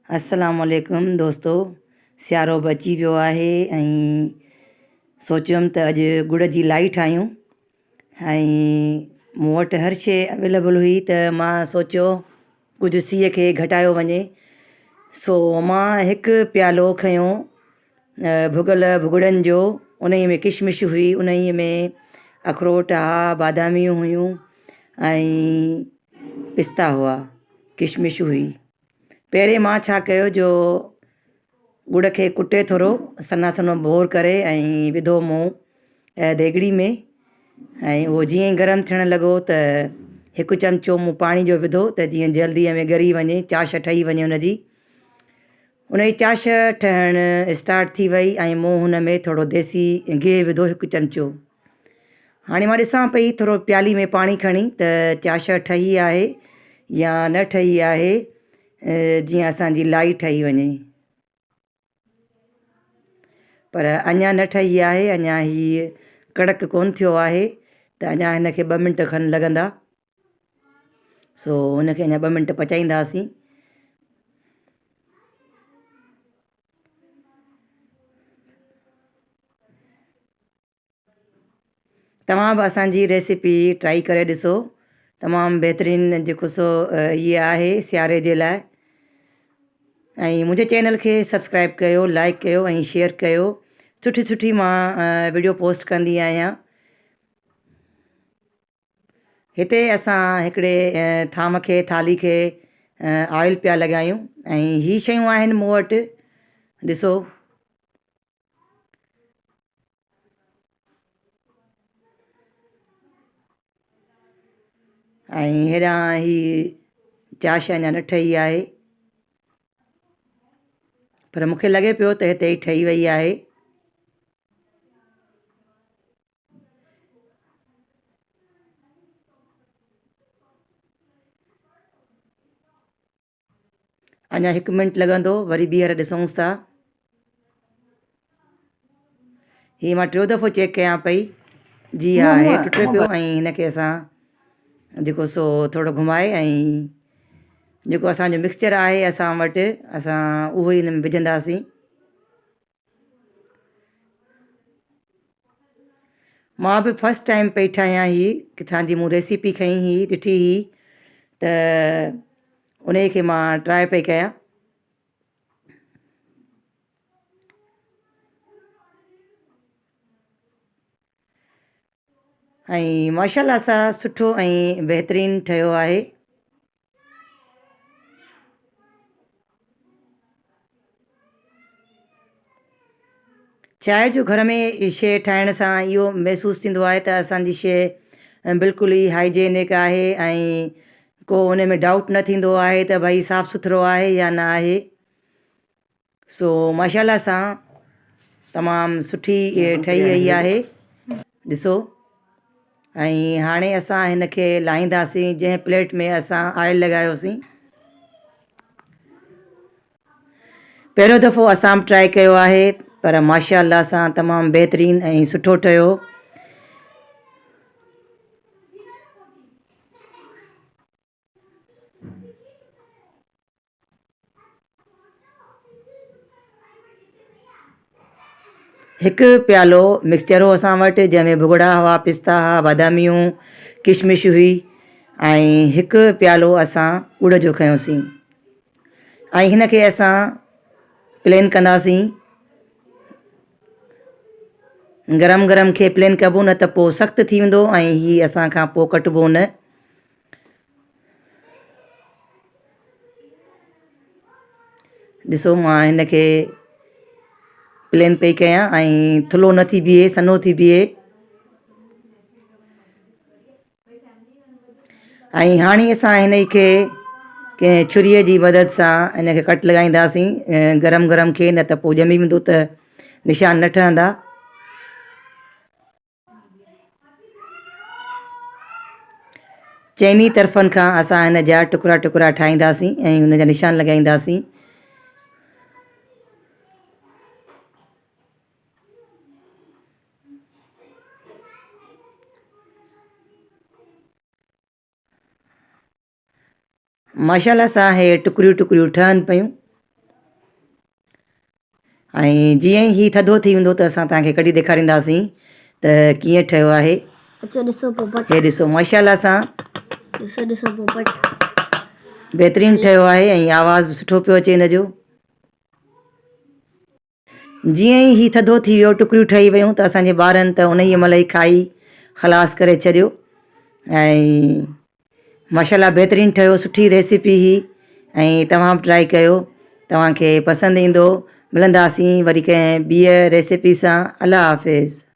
अस्सलाम वालेकुम दोस्तो। सियारो बि अची वियो आहे ऐं सोचियमि त अॼु गुड़ जी लाई ठाहियूं ऐं मूं वटि हर शइ अवेलेबल हुई त मां सोचियो कुझु सीउ खे घटायो वञे। सो मां हिकु प्यालो खयों भुॻल भुॻड़नि जो। उन में किशमिश हुई, उन में अखरोट हुआ, बादामियूं हुयूं ऐं पिस्ता हुआ, किशमिश हुई। पहिरें मां छा कयो जो गुड़ खे कुटे थोरो सन्हा सन्हो बोर करे ऐं विधो मूं देगिड़ी में ऐं उहो जीअं ई गरम थियणु लॻो त हिकु चमिचो मूं पाणी जो विधो त जीअं जल्दीअ में ॻरी वञे, चाश ठही वञे उनजी चाश ठहणु स्टार्ट थी वई ऐं मूं हुन में थोरो देसी गिहु विधो, हिकु चमिचो। हाणे मां ॾिसां पई थोरो प्याली में पाणी खणी त चाश ठही आहे या न ठही आहे, जीअं असांजी लाई ठही वञे। पर अञा न ठही आहे, अञा हीअ कड़क कोन थियो आहे त अञा हिनखे 2 मिंट खनि लॻंदा। सो हुनखे अञा 2 मिंट पचाईंदासीं। तव्हां बि असांजी रेसिपी ट्राई करे ॾिसो, तमामु बहितरीनु जेको सो इहे आहे सियारे जे लाइ। ऐं मुंहिंजे चैनल खे सब्सक्राइब कयो, लाइक कयो ऐं शेयर कयो। सुठी सुठी मां वीडियो पोस्ट कंदी आहियां। हिते असां हिकिड़े थाली खे ऑयल पिया लॻायूं ऐं ही शयूं आहिनि मूं वटि, ॾिसो। ऐं हेॾां ही चाश अञा न ठही आहे, पर मूंखे लॻे पियो त हिते ई ठही वई आहे। अञा 1 मिंट लॻंदो, वरी ॿीहर ॾिसूंसि था। हीअ मां 3 दफ़ो चेक कयां पई, जी हा, हे टुटे पियो ऐं हिनखे असां जेको सो थोरो घुमाए ऐं जेको असांजो मिक्सचर आहे असां वटि, असां उहो ई हिन में विझंदासीं। मां बि फस्ट टाइम पई ठाहियां, ही किथां जी मूं रेसिपी खई ही ॾिठी ही त उन खे मां ट्राए पई कयां। ऐं माशाल्लाह सां सुठो ऐं बहितरीनु ठहियो आहे। चांहि जो घर में शइ ठाहिण सां इहो महसूसु थींदो आहे त असांजी शइ बिल्कुलु ई हाइजेनिक आहे ऐं को उन में डाउट न थींदो आहे त भई साफ़ु सुथिरो आहे या न आहे। सो माशाल्लाह सां तमामु सुठी ठही वई आहे, ॾिसो। ऐं हाणे असां हिनखे लाहींदासीं जंहिं प्लेट में असां ऑयल लॻायोसीं। पहिरियों दफ़ो असां बि ट्राए कयो आहे, पर माशाल्लाह सां तमामु बहितरीनु ऐं सुठो ठहियो। हिकु प्यालो मिक्सचर हो असां वटि, जंहिंमें भुॻड़ा हुआ, पिस्ता हुआ, बादामियूं, किशमिश हुई ऐं हिकु प्यालो असां ॻुड़ जो खयोंसीं। ऐं हिनखे असां प्लेन कंदासीं। गरम गरम खे प्लेन कबो, न त पोइ सख़्तु थी वेंदो ऐं हीअ असां खां पोइ कटिबो न। ॾिसो, मां हिनखे प्लेन पई कयां ऐं थुल्हो न थी बीहे, सन्हो थी बीहे। ऐं हाणे असां हिन खे कंहिं छुरीअ जी मदद सां हिनखे कट लॻाईंदासीं गरम गरम खे, न त पोइ ॼमी वेंदो त निशान न ठहंदा। चइनी तरफ़नि खां असां हिन जा टुकड़ा टुकड़ा ठाहींदासीं ऐं हुन जा निशान लॻाईंदासीं। माशाल्लाह सां हे टुकड़ियूं टुकड़ियूं ठहनि पियूं। ऐं जीअं ई हीउ थधो थी वेंदो त असां तव्हांखे कढी ॾेखारींदासीं त कीअं ठहियो आहे। अचो ॾिसो पोपट, हे ॾिसो माशाल्लाह सां ॾिसो पोपट। बहितरीनु ठहियो आहे ऐं आवाज़ बि सुठो पियो अचे हिनजो। जीअं ई हीउ थधो थी वियो, टुकड़ियूं ठही वियूं त असांजे ॿारनि त उन ई महिल ई खाई ख़लासु करे छॾियो। ऐं माशाल्लाह बहितरीनु ठहियो, सुठी रेसिपी ही। ऐं तव्हां बि ट्राई कयो, तव्हांखे पसंदि ईंदो। मिलंदासीं वरी कंहिं ॿीअ रेसिपी सां। अल्लाह हाफ़िज़।